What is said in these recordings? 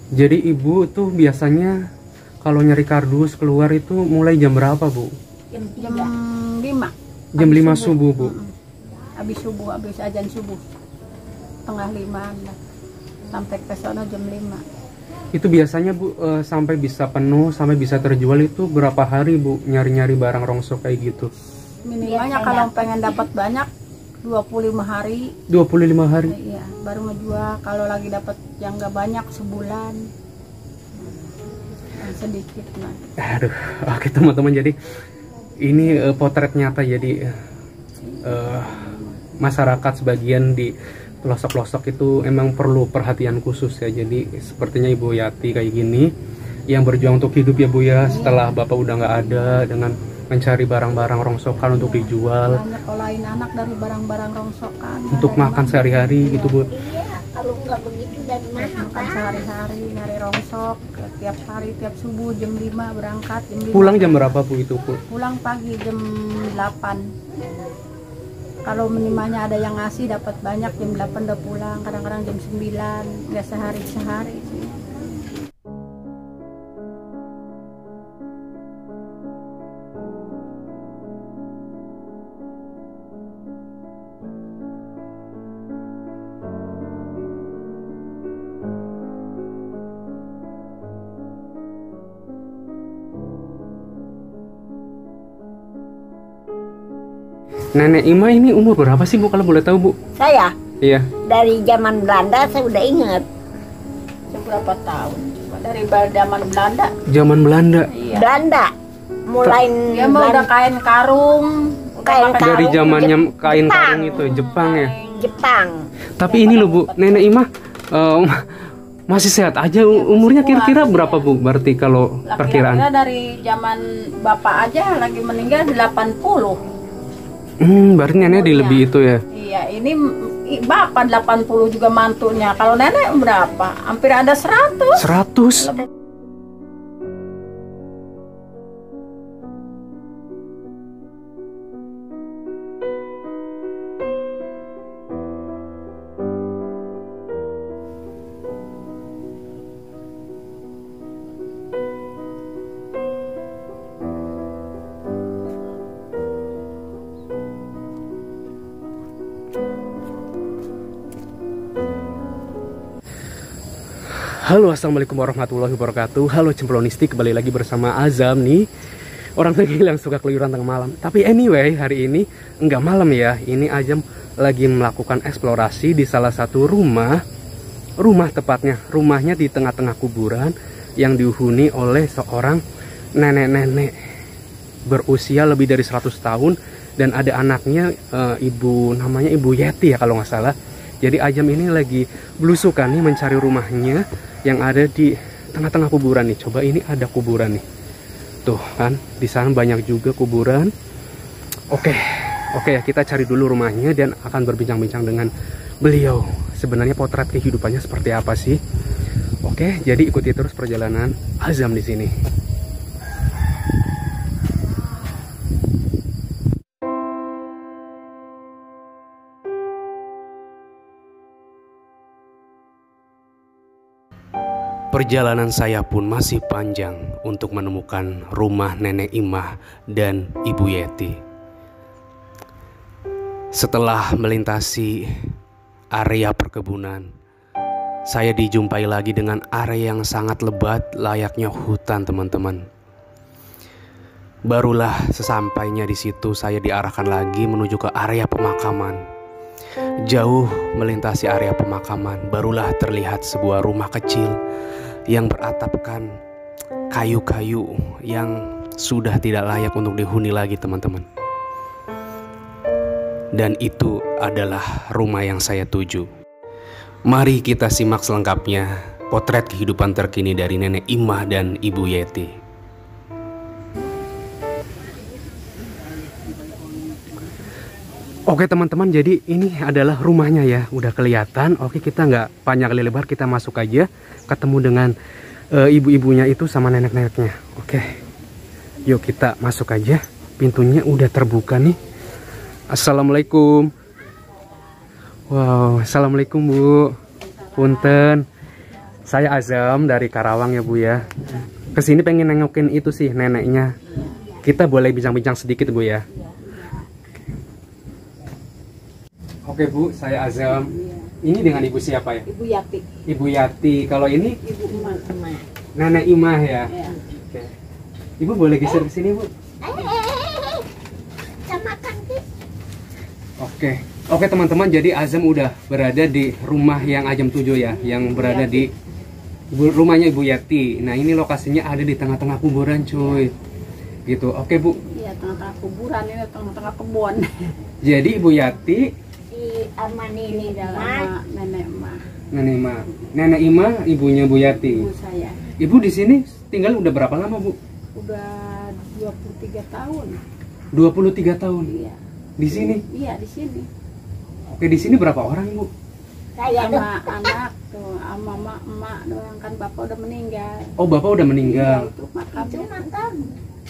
Jadi ibu tuh biasanya kalau nyari kardus keluar itu mulai jam berapa, Bu? Jam 5. Jam 5 subuh, Bu. Habis subuh, habis azan subuh. Tengah 5 sampai ke sono jam 5. Itu biasanya, Bu, sampai bisa penuh, sampai bisa terjual itu berapa hari, Bu, nyari-nyari barang rongsok kayak gitu? Minimalnya kalau pengen dapat banyak 25 hari. 25 hari? Iya, baru ngejual. Kalau lagi dapat yang nggak banyak sebulan. Sedikit nah. Aduh, oke teman-teman, jadi ini potret nyata. Jadi masyarakat sebagian di pelosok-pelosok itu emang perlu perhatian khusus ya. Jadi sepertinya Ibu Yati kayak gini yang berjuang untuk hidup ya, Bu ya, setelah Bapak udah nggak ada, dengan mencari barang-barang rongsokan untuk dijual, banyak olahin anak dari barang-barang rongsokan untuk makan sehari-hari gitu, Bu. Kalau nggak begitu dari mana makan sehari-hari, nyari rongsok tiap hari, tiap subuh jam 5 berangkat, jam 5 Pulang jam berapa, Bu, itu, Bu? pulang pagi jam 8. Kalau minimalnya ada yang ngasih dapat banyak, jam 8 udah pulang, kadang-kadang jam 9, nggak sehari sih. Nenek Ima ini umur berapa sih, Bu, kalau boleh tahu, Bu? saya Iya. dari zaman Belanda saya udah ingat. Seberapa tahun? Dari zaman Belanda. Zaman Belanda. Iya. Belanda mulai Dia mah udah kain karung. Kain karung. Dari zamannya kain Jepang. karung itu Jepang ya. Jepang. Tapi ini loh, Bu, Nenek Ima masih sehat aja. Umurnya kira-kira berapa, Bu? Berarti kalau perkiraan? Kira-kira dari zaman bapak aja lagi meninggal 80. Berarti nenek di lebih itu ya. Iya, ini bapak 80 juga mantunya. Kalau nenek berapa? Hampir ada 100. 100. Halo, assalamualaikum warahmatullahi wabarakatuh. Halo Cemplonisti, kembali lagi bersama Azam nih, orang tengil yang suka keluyuran tengah malam. Tapi anyway, hari ini enggak malam ya. Ini Azam lagi melakukan eksplorasi di salah satu rumah tepatnya. Rumahnya di tengah-tengah kuburan yang dihuni oleh seorang nenek-nenek berusia lebih dari 100 tahun. Dan ada anaknya, namanya Ibu Yeti ya kalau nggak salah. Jadi Azam ini lagi belusukan nih mencari rumahnya yang ada di tengah-tengah kuburan nih. Coba ini ada kuburan nih. Tuh kan, di sana banyak juga kuburan. Oke ya, kita cari dulu rumahnya dan akan berbincang-bincang dengan beliau. Sebenarnya potret kehidupannya seperti apa sih? Oke, jadi ikuti terus perjalanan Azam di sini. Perjalanan saya pun masih panjang untuk menemukan rumah Nenek Imah dan Ibu Yeti. Setelah melintasi area perkebunan, saya dijumpai lagi dengan area yang sangat lebat layaknya hutan, teman-teman. Barulah sesampainya di situ saya diarahkan lagi menuju ke area pemakaman. Jauh melintasi area pemakaman, barulah terlihat sebuah rumah kecil yang beratapkan kayu-kayu yang sudah tidak layak untuk dihuni lagi, teman-teman. Dan itu adalah rumah yang saya tuju. Mari kita simak selengkapnya potret kehidupan terkini dari Nenek Imah dan Ibu Yeti. Oke teman-teman, jadi ini adalah rumahnya ya, udah kelihatan. Oke, kita nggak panjang kali lebar, kita masuk aja, ketemu dengan ibu-ibunya itu sama nenek-neneknya. Oke, yuk kita masuk aja. Pintunya udah terbuka nih. Assalamualaikum. Wow, assalamualaikum Bu. Punten. Saya Azam dari Karawang ya Bu ya. Kesini pengen nengokin itu sih neneknya. Kita boleh bincang-bincang sedikit Bu ya. Oke Bu, saya Azam. Ini dengan ibu siapa ya? Ibu Yati. Ibu Yati. Kalau ini Ibu Umar. Nenek Imah ya. Ya. Oke. Ibu boleh geser ke sini Bu. Makan sih. Oke teman-teman, jadi Azam udah berada di rumah yang Ajam Tujuh ya, yang berada di rumahnya Ibu Yati. Nah ini lokasinya ada di tengah-tengah kuburan cuy, gitu. Oke Bu. Iya, tengah-tengah kuburan ini, tengah-tengah kebun. Jadi Ibu Yati, Si Amani ini Sama nenek emak, Nenek Imah ibunya Bu Yati. ibu saya. Ibu di sini tinggal udah berapa lama Bu? Udah 23 tahun. 23 tahun. Iya. Di sini. Iya, di sini. Oke, di sini berapa orang Bu? saya tuh Sama anak tuh, sama emak doang, kan bapak udah meninggal. Oh Bapak udah Iya, meninggal. itu itu makamnya. makan.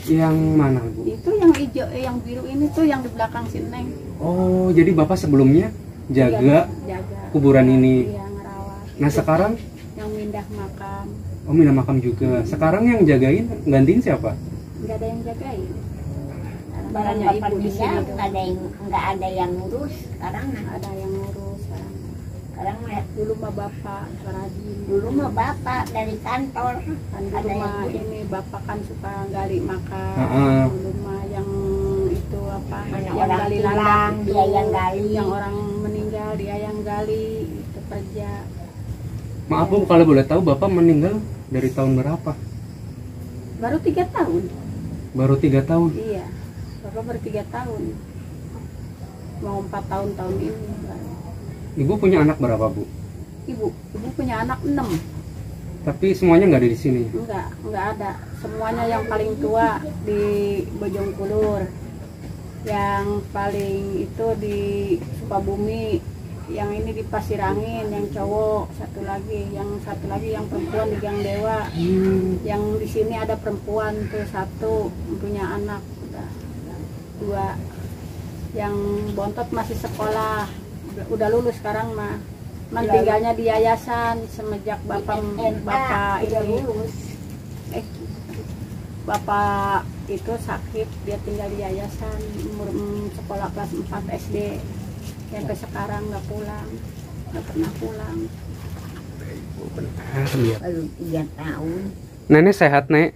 Yang mana Bu? Itu yang hijau, yang biru ini tuh yang di belakang si Neng. Oh jadi Bapak sebelumnya jaga Jaga. kuburan ini. Iya, ngerawat. Nah sekarang, Yang pindah makam, oh minta makam juga. Sekarang yang jagain, gantiin siapa? nggak ada yang jagain. Barang Barangnya bapak ibu di sini meninggal tuh. nggak ada yang ngurus. Sekarang Ada yang ngurus sekarang. sekarang mah Dulu mah bapak rajin. dulu mah bapak dari kantor Kan ada dulu yang mah ngurus. ini bapak kan suka gali makam. Heeh. Dulu mah yang itu apa? Mana yang orang gali hilang, landak itu, dia yang gali. Yang orang meninggal dia yang gali. Itu kerja. Maaf Bu, kalau boleh tahu Bapak meninggal dari tahun berapa? Baru 3 tahun. Baru 3 tahun. Iya. Bapak baru 3 tahun. Mau 4 tahun tahun ini. baru. Ibu punya anak berapa Bu? Ibu punya anak 6. Tapi semuanya nggak ada di sini. Enggak ada. Semuanya yang paling tua di Bojongkulur. Yang paling itu di Sukabumi. Yang ini di Pasir Angin, yang cowok satu lagi, yang perempuan di Gang Dewa. Yang di sini ada perempuan tuh satu punya anak udah 2. Yang bontot masih sekolah, udah lulus sekarang mah. Tinggalnya di yayasan semenjak bapak udah ini lulus. bapak itu sakit, dia tinggal di yayasan umur sekolah kelas 4 SD. Sampai sekarang nggak pernah pulang. Baru 3 tahun. Nenek sehat Nek?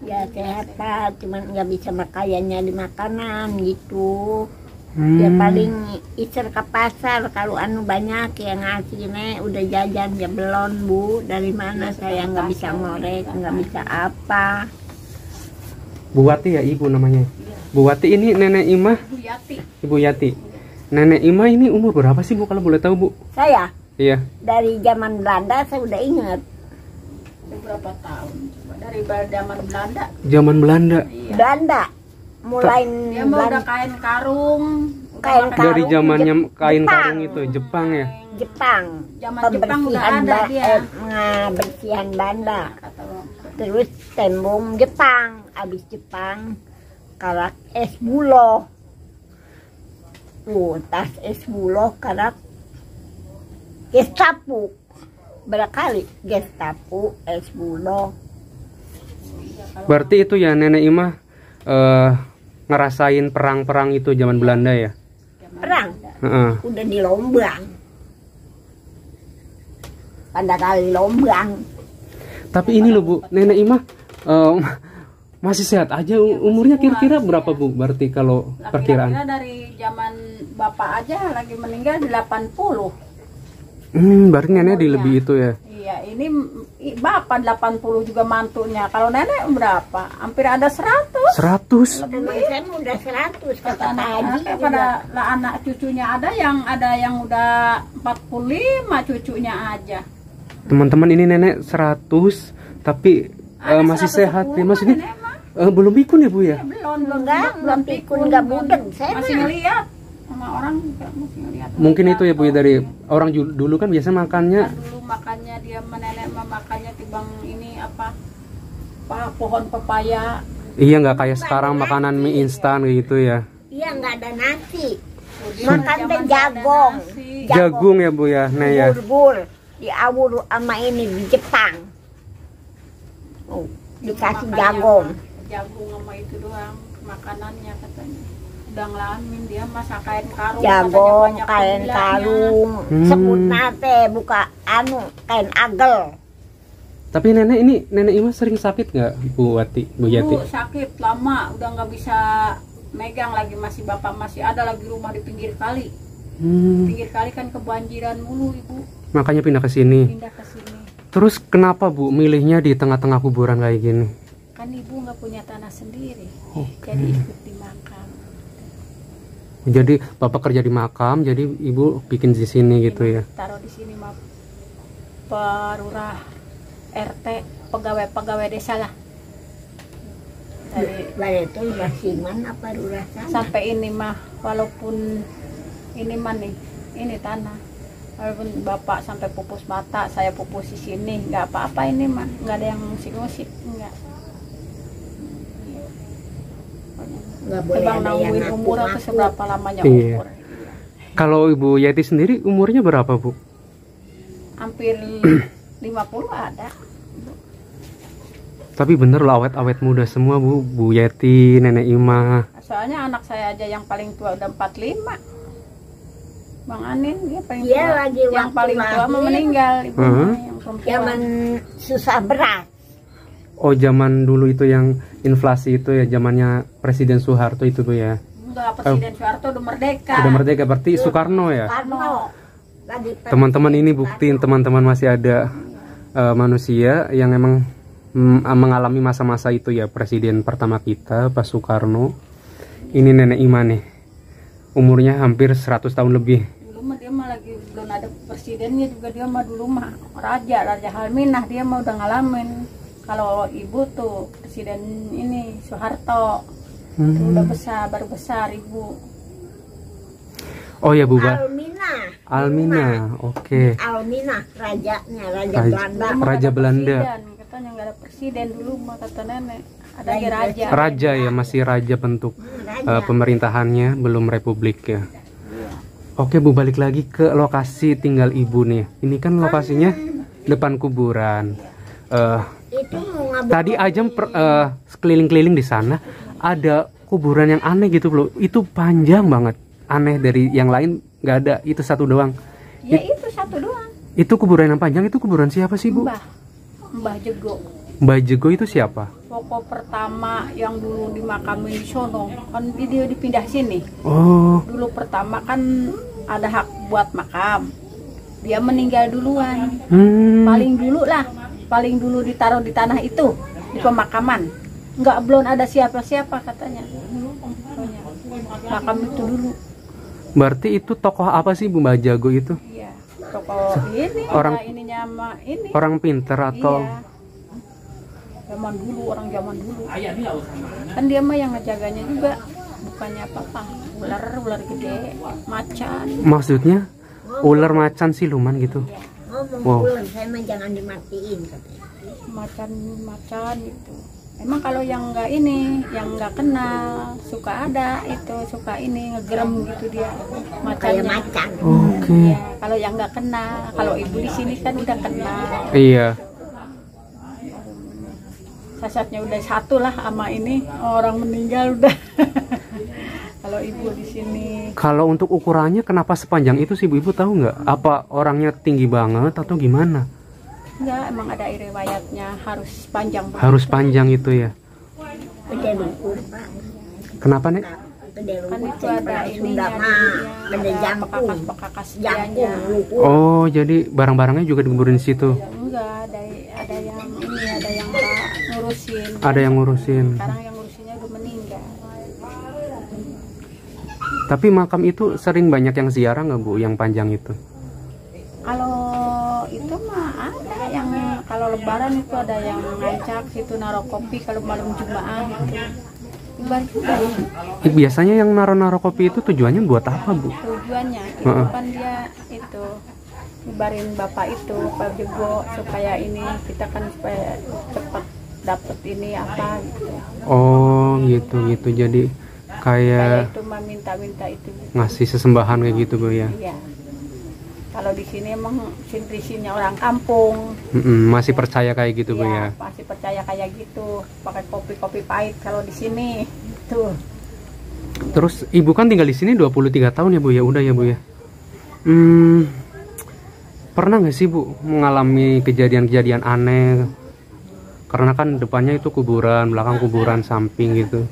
Ya sehat Pak, cuman nggak bisa makaiannya di makanan gitu. Ya paling iser ke pasar kalau anu banyak yang ngasih nih udah jajan ya belum Bu. Dari mana saya nggak bisa ngorek, nggak bisa apa. Bu Wati ya ibu namanya. Bu Wati ini Nenek Imah, Bu Yati. Ibu Yati. Nenek Imah ini umur berapa sih Bu kalau boleh tahu Bu? Saya Iya. dari zaman Belanda saya udah ingat. Berapa tahun? Coba dari zaman Belanda. Zaman Belanda. Iya. Belanda mulai Dia mau udah kain karung. Kain karung. Dari zamannya kain Jepang. karung itu Jepang ya. Jepang. Zaman Jepang udah ada dia. Bersihan Belanda. Atau Terus tembung Jepang, habis Jepang karak es bulo. Tas es bulo karak Gestapo. Berkali Gestapo es bulo. Berarti itu ya Nenek Imah ngerasain perang-perang itu zaman Belanda ya? Perang Heeh. udah di Lombang. Pada kali Lombang. Tapi ini loh Bu, Nenek Imah masih sehat aja. Umurnya kira-kira berapa Bu? Berarti kalau perkiraan? kira-kira dari zaman bapak aja lagi meninggal di 80. Berarti nenek di lebih itu ya? Iya, ini bapak 80 juga mantunya. Kalau nenek berapa? Hampir ada 100. 100? Teman saya udah 100 kata Anak-anak Haji. pada anak cucunya ada yang udah 45 cucunya aja. Teman-teman ini nenek 100 tapi Ada masih 110 sehat ya Mas ini? nenek mah. Belum pikun ya Bu ya? Belum pikun, nggak budeg. Saya Masih mah. ngeliat sama orang juga masih ngeliat. Mungkin itu ya Bu ya, dari orang dulu kan biasa makannya Dulu makannya dia nenek mah makannya tibang ini apa pohon pepaya. iya nggak kayak sekarang makanan mie instan gitu ya. Iya nggak ada nasi. Dulu Makan zaman teh nggak ada jagung. nasi. Jagung ya Bu ya, nah ya. Bubur. diawur sama ini di Jepang. Oh, dikasih jagung. Jagung sama itu doang makanannya katanya. Udah ngalamin dia masak kain karung. Jagung, katanya banyak kain gulanya. karung, sebut nate buka kain agel. Tapi nenek Ima sering sakit nggak, Bu Yati? Dulu sakit lama, udah nggak bisa megang lagi, masih bapak masih ada lagi rumah di pinggir kali. Pinggir kali kan kebanjiran mulu ibu. Makanya pindah ke sini. Pindah ke sini. Terus kenapa Bu milihnya di tengah-tengah kuburan kayak gini? Kan ibu nggak punya tanah sendiri, Oke. jadi ikut di makam. Jadi bapak kerja di makam, jadi ibu bikin di sini gitu ya? Taruh di sini mah perurah RT, pegawai desa lah. Dari itu basiman apa rasa? sampai ini mah, walaupun ini mah nih, ini tanah. Walaupun bapak sampai pupus mata, saya pupus di sini, nggak apa-apa ini mah, nggak ada yang musik-musik, nggak. Nggak boleh Bang ada yang nangguin umur atau ngaku-ngaku. seberapa lamanya Iya. umur. Kalau Ibu Yati sendiri umurnya berapa Bu? Hampir 50 ada. Tapi bener loh awet-awet muda semua Bu Yati, Nenek Ima. Soalnya anak saya aja yang paling tua udah 45. Bang Anin dia paling Dia tua. lagi Yang waktu paling tua lahir. mah meninggal ibunya yang perempuan. Zaman susah beras. Oh zaman dulu itu yang inflasi itu ya, zamannya Presiden Soeharto itu Bu ya? Enggak, Presiden Soeharto udah merdeka. Udah merdeka berarti Soekarno ya? Karno. Lagi Teman-teman ini buktiin teman-teman masih ada manusia yang emang mengalami masa-masa itu ya. Presiden pertama kita Pak Soekarno. Ini Nenek Ima nih, umurnya hampir 100 tahun lebih. Dulu mah dia mah lagi belum ada presidennya juga, dia mah dulu mah Raja Halminah, dia mah udah ngalamin. Kalau ibu tuh presiden ini Soeharto, tuh udah besar, baru besar ibu. Oh ya Bu Almina. Oke. Almina rajanya, Raja Raja- Belanda. Dulu mah Raja nggak ada Belanda. presiden, katanya nggak ada presiden dulu mah kata nenek. Ada lagi raja. Raja ya, masih raja bentuk Raja. pemerintahannya, belum republik ya. Oke Bu, balik lagi ke lokasi tinggal Ibu nih. Ini kan lokasinya depan kuburan. Itu mau ngabur. Tadi Ajam keliling-keliling di sana ada kuburan yang aneh gitu loh. Itu panjang banget, aneh dari yang lain nggak ada. Itu satu doang. Ya itu satu doang. Itu kuburan yang panjang itu kuburan siapa sih Bu? Mbah Jego. Mbah Jego itu siapa? Pokok pertama yang dulu dimakamin di sono, kan dia dipindah sini. Oh, Dulu pertama kan ada hak buat makam. Dia meninggal duluan. Paling dulu ditaruh di tanah itu, di pemakaman. Belum ada siapa-siapa katanya. Makam itu dulu. berarti itu tokoh apa sih Bu Mbah Jago itu? Iya. Tokoh ini Orang- ada ininya sama ini. Orang pinter atau? Iya. Zaman dulu, orang zaman dulu. Kan dia mah yang ngejaganya juga, bukannya apa-apa. Ular gede, macan. Maksudnya ular macan siluman gitu? Ngomong Wow. pulang, saya mah jangan dimatiin katanya. Macan itu. Emang kalau yang enggak ini, yang enggak kenal, suka ada itu, suka ini ngegerem gitu dia Kayak macannya. macan. Oke. Ya, kalau yang enggak kenal, kalau ibu di sini kan udah kenal. Iya. Sasatnya udah satu lah sama ini, orang meninggal udah. Kalau ibu di sini Kalau untuk ukurannya kenapa sepanjang itu sih Bu? Ibu tahu nggak? Apa orangnya tinggi banget atau gimana? enggak, emang ada riwayatnya harus panjang banget. Harus panjang itu ya? Gede lumpur, Pak. Kenapa Nek? Gede Kan lumpur. itu ada ininya, Gede jangkung. bekas-bekas Jangkung dianya. lumpur. Oh, jadi barang-barangnya juga dikuburin di situ. Enggak, ada yang ini, ada yang tak ngurusin. Ada yang ngurusin. Sekarang yang ngurusinnya udah meninggal. Tapi makam itu sering banyak yang ziarah nggak Bu? Yang panjang itu? Kalau itu mah ada yang kalau lebaran itu ada yang ngancak situ naruh kopi kalau malam Jumat gitu. Ibarat juga Biasanya yang naro-naro kopi itu tujuannya buat apa Bu? tujuannya itu kan dia itu nyebarin bapak itu Pak Jego supaya ini kita kan supaya cepat dapet ini apa gitu. Oh gitu. Jadi Kayak kayak itu mah minta-minta itu. ngasih sesembahan kayak gitu Bu ya? Iya. Kalau di sini emang sin-sinnya orang kampung. Masih percaya kayak gitu Bu ya. Masih percaya kayak gitu, pakai kopi pahit kalau di sini. Tuh. Terus ibu kan tinggal di sini 23 tahun ya Bu ya, udah ya Bu ya. Pernah nggak sih Bu mengalami kejadian-kejadian aneh? Karena kan depannya itu kuburan, belakang kuburan, samping gitu.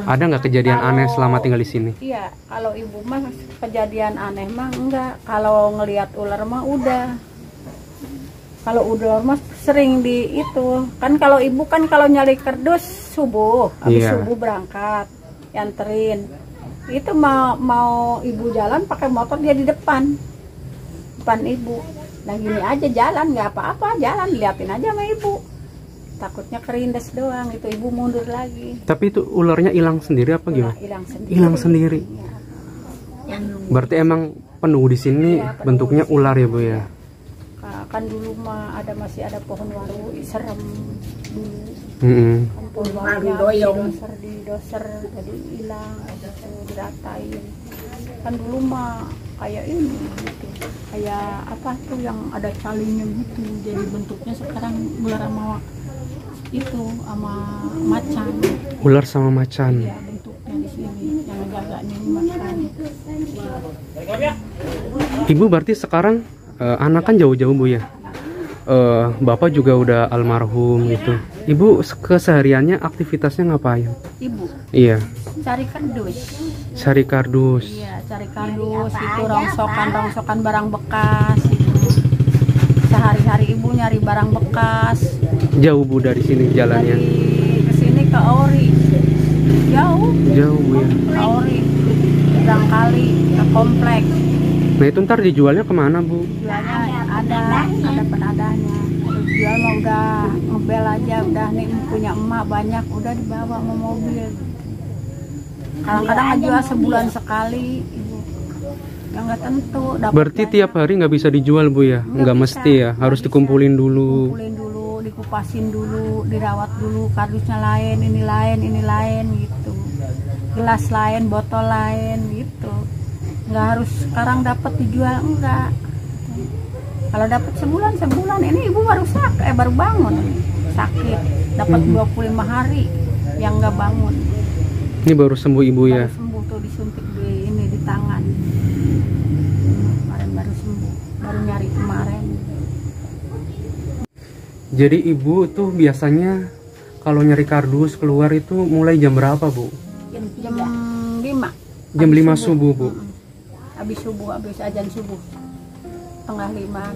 Ada nggak kejadian aneh selama tinggal di sini? Iya, kalau ibu mah kejadian aneh mah enggak. Kalau ngelihat ular mah udah. Kalau ular mah sering di itu. Kan kalau ibu kan kalau nyari kardus subuh, habis subuh berangkat, nganterin. Itu mau ibu jalan pakai motor dia di depan ibu. Nah gini aja jalan nggak apa-apa, jalan liatin aja sama ibu. Takutnya kerindes doang, itu ibu mundur lagi. Tapi itu ularnya hilang sendiri apa gimana? Hilang sendiri. Ya. Berarti emang penuh di sini ya, bentuknya ular ya Bu ya? Kan dulu mah masih ada pohon waru, serem dulu. Kan pohon warunya didoser, jadi hilang, diratain. Kan dulu mah kayak ini gitu. Kayak apa tuh yang ada calinya gitu, jadi bentuknya sekarang ular sama itu sama macan. Ular sama macan. Iya, bentuknya di sini yang jaganya macan. Ibu berarti sekarang anak kan jauh-jauh Bu ya. Bapak juga udah almarhum gitu. Ibu kesehariannya aktivitasnya ngapain? Ibu? Iya. Cari kardus. Cari kardus. Iya, cari kardus itu rongsokan barang bekas. Sehari-hari ibu nyari barang bekas. Jauh Bu dari sini jalannya? Dari kesini ke Ori. Jauh Bu ya? Ke Ori. Barangkali ke komplek. Nah itu ntar dijualnya kemana Bu? Jualnya ada penadahnya. Jual mah udah ngebel aja, udah nih punya emak banyak, udah dibawa sama mobil. Kadang-kadang jual sebulan sekali, ibu. Yang nggak tentu. Berarti tiap hari nggak bisa dijual Bu ya? Nggak mesti ya, harus dikumpulin dulu. Dikumpulin dulu, dikupasin dulu, dirawat dulu, kardusnya lain, ini lain gitu. Gelas lain, botol lain gitu. Nggak harus sekarang dapat dijual, enggak. Kalau dapat sebulan ini ibu baru baru bangun sakit, dapat 25 hari yang nggak bangun. Ini baru sembuh ibu ya? Baru sembuh tuh, disuntik di tangan. Kemarin baru sembuh, baru nyari kemarin. Jadi ibu tuh biasanya kalau nyari kardus keluar itu mulai jam berapa Bu? Jam 5. Jam 5 subuh Bu? Habis subuh, habis azan subuh. Setengah 5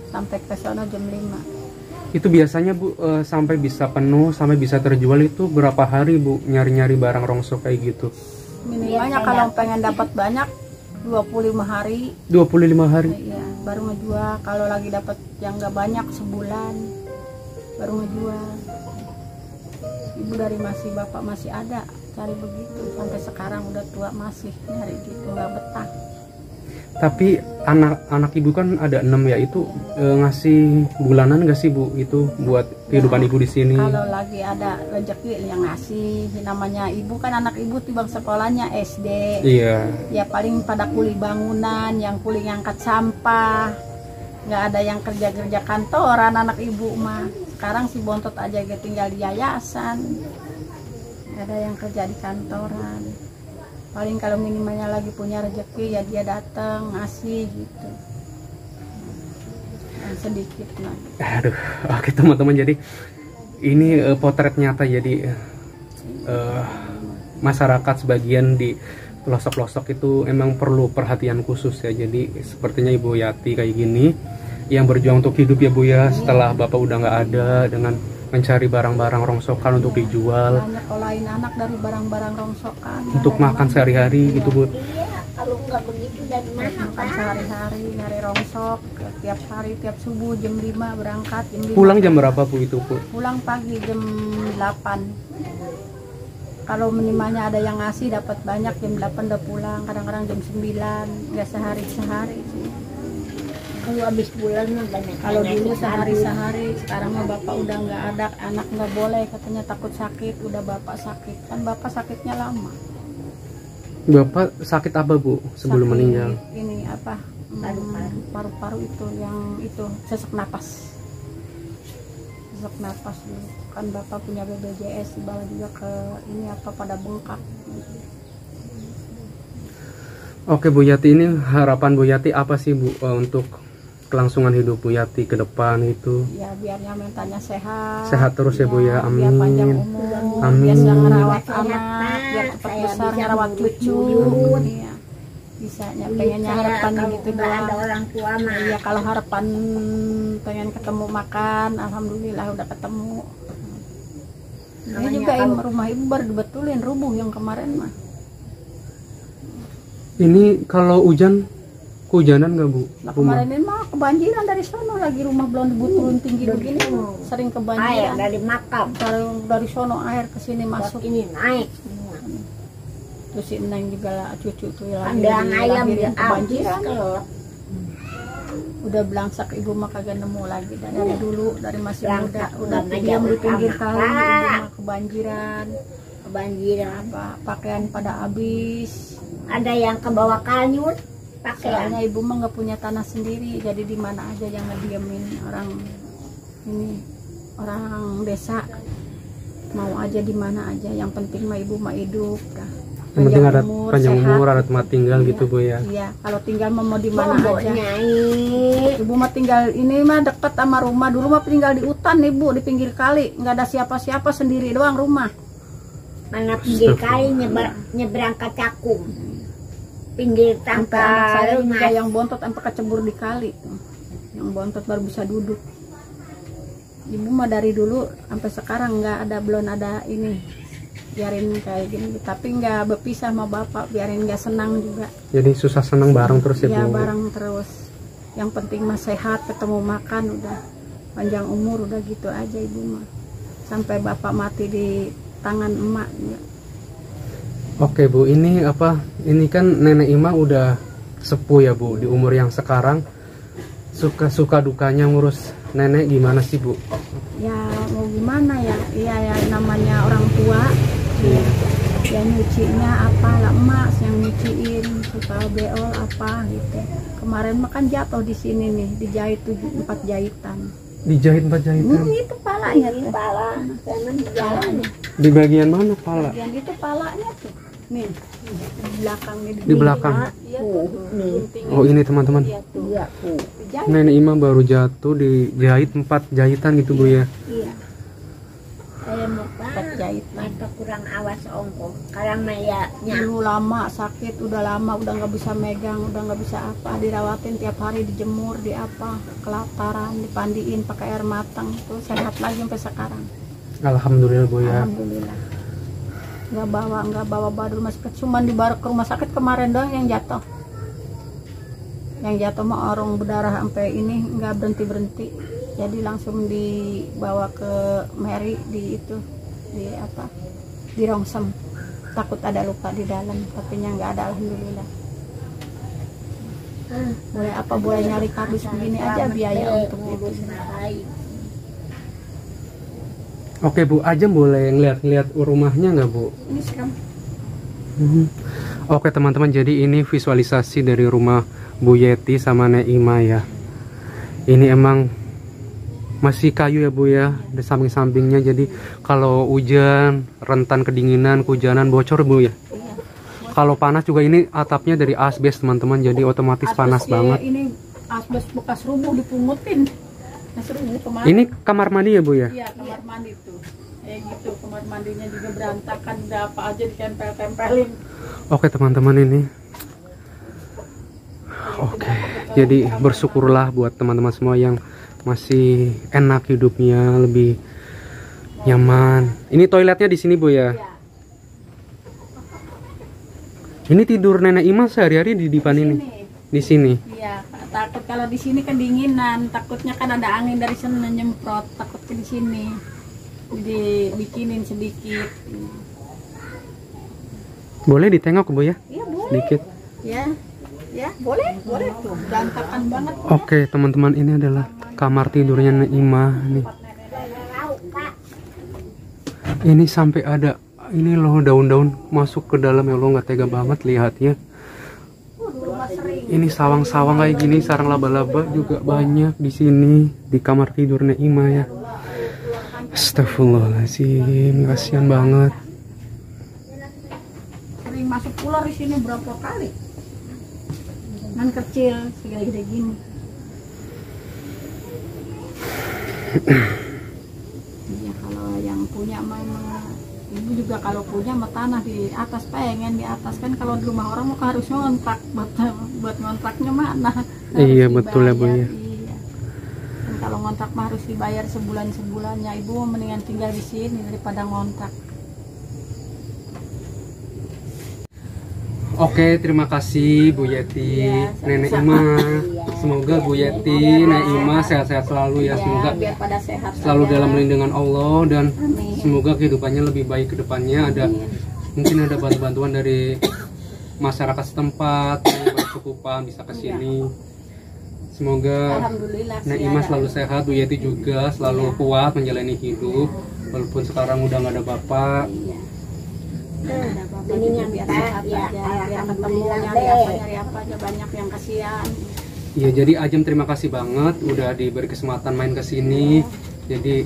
sampai ke sana jam 5. Itu biasanya Bu sampai bisa penuh, sampai bisa terjual itu berapa hari Bu nyari-nyari barang rongsok kayak gitu? Minimalnya kalau pengen dapat banyak 25 hari. 25 hari? Iya, baru ngejual. Kalau lagi dapat yang nggak banyak sebulan baru ngejual. Ibu dari bapak masih ada cari begitu sampai sekarang udah tua masih nyari gitu, nggak betah. Tapi anak ibu kan ada 6 ya, itu ngasih bulanan nggak sih Bu itu buat kehidupan ibu di sini? Kalau lagi ada rezeki yang ngasih, namanya ibu kan anak ibu timbang sekolahnya SD. Iya. Ya paling pada kuli bangunan, yang kuli ngangkat sampah, nggak ada yang kerja kantoran anak ibu mah. Sekarang si bontot aja tinggal di yayasan, nggak ada yang kerja di kantoran. Paling kalau minimalnya lagi punya rezeki ya dia datang ngasih gitu, yang sedikit lah. Aduh, oke teman-teman, jadi ini potret nyata. Jadi masyarakat sebagian di pelosok-pelosok itu emang perlu perhatian khusus ya. Jadi sepertinya Ibu Yati kayak gini yang berjuang untuk hidup ya Bu ya, setelah Bapak udah nggak ada, dengan mencari barang-barang rongsokan untuk dijual. Banyak olahin anak dari barang-barang rongsokan untuk makan sehari-hari gitu Bu. Iya, kalau nggak begitu dari mana makan sehari-hari, nyari rongsok tiap hari, tiap subuh jam 5 berangkat, jam 5. Pulang jam berapa Bu itu Bu? Pulang pagi jam 8. Kalau minimalnya ada yang ngasih dapat banyak, jam 8 udah pulang, kadang-kadang jam 9, nggak sehari-sehari sih. Kalau habis bulan banyak. Kalau dulu sehari-sehari, sekarang mah bapak udah nggak ada, anak nggak boleh katanya takut sakit, udah bapak sakit. Kan bapak sakitnya lama. Bapak sakit apa Bu sebelum meninggal? Ini apa? paru-paru itu yang itu sesak napas dulu. Kan bapak punya BPJS, dibawa juga ke ini apa pada bengkak. Oke Bu Yati, ini harapan Bu Yati apa sih Bu untuk kelangsungan hidup Bu Yati ke depan itu? Ya biarnya mentalnya sehat. Sehat terus ya Bu ya, Biar panjang amin. umur, Amin. biasa ngerawat anak, biar cepat Saya besar bisa ngerawat cucu. buyut. Iya. Bisanya pengennya harapannya gitu nggak ada doang. orang tua mah. Iya, kalau harapan pengen ketemu makan, alhamdulillah udah ketemu. Ini Namanya juga kalau- rumah ibu baru dibetulin, rubuh yang kemarin mah. Ini kalau hujan, kehujanan nggak Bu? Nah, Rumah. kemarin ini mah kebanjiran dari sono, lagi rumah belum dibetulin tinggi begini, sering Air kebanjiran. dari makam Dari sono air ke sini masuk. ini naik semua. Terus si Neng juga lah, cucu tuh ya Kandang ayam lahirin dia habis kebanjiran. kelop. Udah belangsak ibu mah kagak nemu lagi dari dulu, dari masih Belangsak, muda udah udah diam di ngajak pinggir anak. kali, ibu mah kebanjiran. Kebanjiran. Apa pakaian pada habis. Ada yang ke bawah kanyut pakaian. Soalnya ibu mah nggak punya tanah sendiri, jadi di mana aja yang ngediemin orang ini, orang desa. Mau aja di mana aja, yang penting mah ibu mah hidup dah. Yang penting ada panjang sehat. umur, ada tempat tinggal gitu Bu ya. Iya, kalau tinggal mau di mana Bobo aja. nyai. Ibu mah tinggal ini mah dekat sama rumah. Dulu mah tinggal di hutan ibu, di pinggir kali, nggak ada siapa-siapa, sendiri doang rumah. Mana pinggir kali nyebrang ke Cakung. Pinggir Sampai anak saya tangkal juga yang bontot sampai kecebur di kali tuh. Yang bontot baru bisa duduk. Ibu mah dari dulu sampai sekarang nggak ada, belum ada ini, biarin kayak gini, tapi nggak berpisah sama bapak, biarin nggak senang juga. Jadi susah senang bareng terus ya Ya Bu. bareng terus. Yang penting mah sehat, ketemu makan, udah panjang umur, udah gitu aja ibu mah. Sampai bapak mati di tangan emak. Ya. Oke Bu, ini apa? Ini kan Nenek Ima udah sepuh ya Bu, di umur yang sekarang. Suka dukanya ngurus nenek gimana sih Bu? Ya mau gimana ya? Iya ya, namanya orang tua. Ya nyucinya apa lah emak yang nyuciin, suka beol apa gitu. Kemarin mah kan jatuh di sini nih, dijahit 4 jahitan. Dijahit 4 jahitan. Itu palanya tuh. Kepala karena di jalan. Di bagian mana pala? Yang itu palanya tuh. Nih, di belakang nih. Di belakang. Iya tuh. Nih. Oh ini teman-teman. Iya tuh. Iya tuh. Dijahit. Nenek Ima baru jatuh dijahit 4 jahitan gitu Bu ya. Iya. Saya mau 4 jahitan. mata kurang awas ongko. Sekarang mah ya Dulu lama sakit, udah lama udah nggak bisa megang, udah nggak bisa apa, dirawatin tiap hari, dijemur, di apa, kelataran, dipandiin pakai air matang, tuh sehat lagi sampai sekarang. Alhamdulillah Bu ya. Alhamdulillah. Nggak bawa badul masih kecil, cuman dibawa ke rumah sakit kemarin doang yang jatuh. Yang jatuh mah orang berdarah sampai ini nggak berhenti, jadi langsung dibawa ke Mary di itu, di apa, di Rongsem. Takut ada luka di dalam, tapi nggak ada, alhamdulillah. Boleh apa, boleh nyari kardus begini aja biaya untuk itu. Oke Bu, Ajam boleh ngeliat rumahnya nggak Bu? Ini sekarang Oke teman-teman, jadi ini visualisasi dari rumah Bu Yeti sama Nek Ima ya. Ini emang masih kayu ya Bu ya, di samping-sampingnya, jadi kalau hujan, rentan kedinginan, kehujanan, bocor Bu ya. Kalau panas juga ini atapnya dari asbes teman-teman, jadi otomatis panas banget. Ini asbes bekas rubuh dipungutin. Rubuh kemarin. Ini kamar mandi ya Bu ya? Iya, kamar mandi tuh. Kayak gitu, kamar mandinya juga berantakan, udah apa aja ditempel-tempelin. Oke teman-teman, ini oke, jadi bersyukurlah buat teman-teman semua yang masih enak hidupnya, lebih nyaman. Ini toiletnya di sini Bu ya? Ini tidur Nenek Ima sehari-hari di depan ini? Di sini? Iya, takut kalau di sini kedinginan, takutnya kan ada angin dari sana nyemprot, takut ke di sini. Jadi bikinin sedikit. Boleh ditengok Bu ya? Iya, boleh. Sedikit. Ya. Ya, boleh tuh. Berantakan banget. Oke teman-teman, ini adalah kamar tidurnya Nenek Ima nih. Ini sampai ada ini loh, daun-daun masuk ke dalam ya Allah, nggak tega banget lihatnya. Rumah sering. Ini sawang-sawang kayak gini, sarang laba-laba juga banyak di sini di kamar tidurnya Ima ya. Astagfirullahaladzim, kasihan banget. Sering masuk ular di sini berapa kali? Kan kecil, segede gini. Ya kalau yang punya memang ibu juga kalau punya mah tanah di atas, pengen di atas kan. Kalau di rumah orang mah harus ngontrak, buat ngontraknya mana? Iya betul ya Bu ya. Iya. Dan kalau ngontrak mah harus dibayar sebulan-sebulannya. Ibu mendingan tinggal di sini daripada ngontrak. Oke, terima kasih Bu Yeti, Iya, Nenek sama-sama. Ima. Semoga Bu Yeti, Nenek Ima sehat-sehat selalu ya. Semoga biar pada sehat selalu saja. dalam lindungan Allah dan Amin. semoga kehidupannya lebih baik ke depannya. Ada mungkin ada bantuan dari masyarakat setempat yang berkecukupan bisa ke sini. Semoga Alhamdulillah Nenek sih Ima ada. selalu sehat, Bu Yeti juga selalu kuat menjalani hidup walaupun sekarang udah nggak ada bapak. Iya. Ada bapak Ini juga yang biar kita, sehat ya, aja, biar ketemu alhamdulillah nyari apa aja banyak yang kasihan. Ya jadi Ajam terima kasih banget udah diberi kesempatan main ke sini. Jadi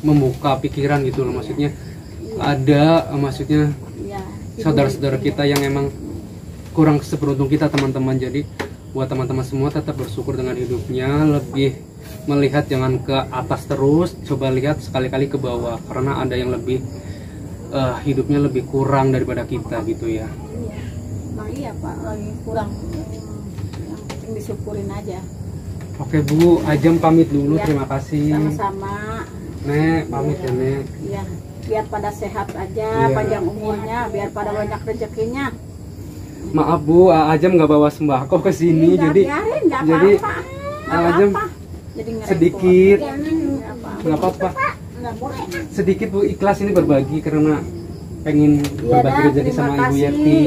membuka pikiran gitu loh, maksudnya ada maksudnya Iya. saudara-saudara kita yang emang kurang seberuntung kita teman-teman. Jadi buat teman-teman semua tetap bersyukur dengan hidupnya, lebih melihat jangan ke atas terus, coba lihat sekali-kali ke bawah karena ada yang lebih hidupnya lebih kurang daripada kita gitu ya. Iya. Bang iya Pak, lagi kurang. Yang penting disyukurin aja. Oke Bu, Ajam pamit dulu, Iya. terima kasih. Sama-sama. Nek, pamit ya Nek. Iya. Biar pada sehat aja, Iya. panjang umurnya, biar pada banyak rezekinya. Maaf Bu, Ajam nggak bawa sembako ke sini, Nggak, jadi biarin, nggak jadi apa-apa. Nggak Ajam apa-apa. Jadi ngerepot. sedikit, Nggak apa-apa. nggak apa-apa. Nggak boleh. Sedikit Bu, ikhlas ini berbagi karena pengen berbagi dah, rezeki sama terima Ibu kasih. Yeti,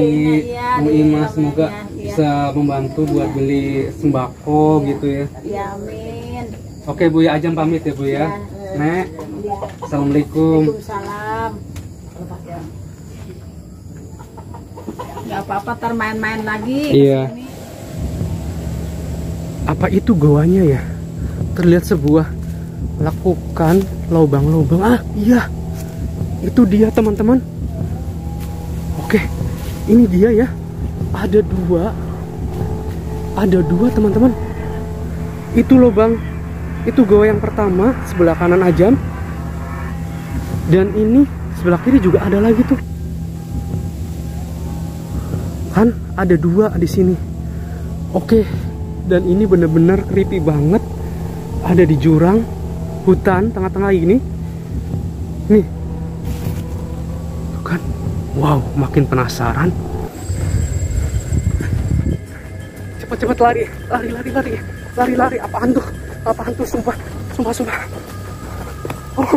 Iya, Bu iya, Ima, iya, semoga iya. bisa membantu buat beli sembako gitu ya. Ya amin. Oke Bu ya, Ajam pamit ya Bu ya. Nek, Assalamualaikum. Waalaikumsalam. Nggak apa-apa, ntar main-main lagi. Iya. kesini. Apa itu goanya ya? Terlihat sebuah lakukan lubang-lubang. Ah iya, itu dia teman-teman. Oke, ini dia ya. Ada dua teman-teman. Itu lubang, itu goa yang pertama sebelah kanan Ajam. Dan ini sebelah kiri juga ada lagi tuh. Kan ada dua di sini. Oke, dan ini bener-bener creepy banget. Ada di jurang hutan tengah-tengah ini. Nih, tuh kan, wow, makin penasaran. Cepet-cepet lari. Apaan tuh? Sumpah. Oh,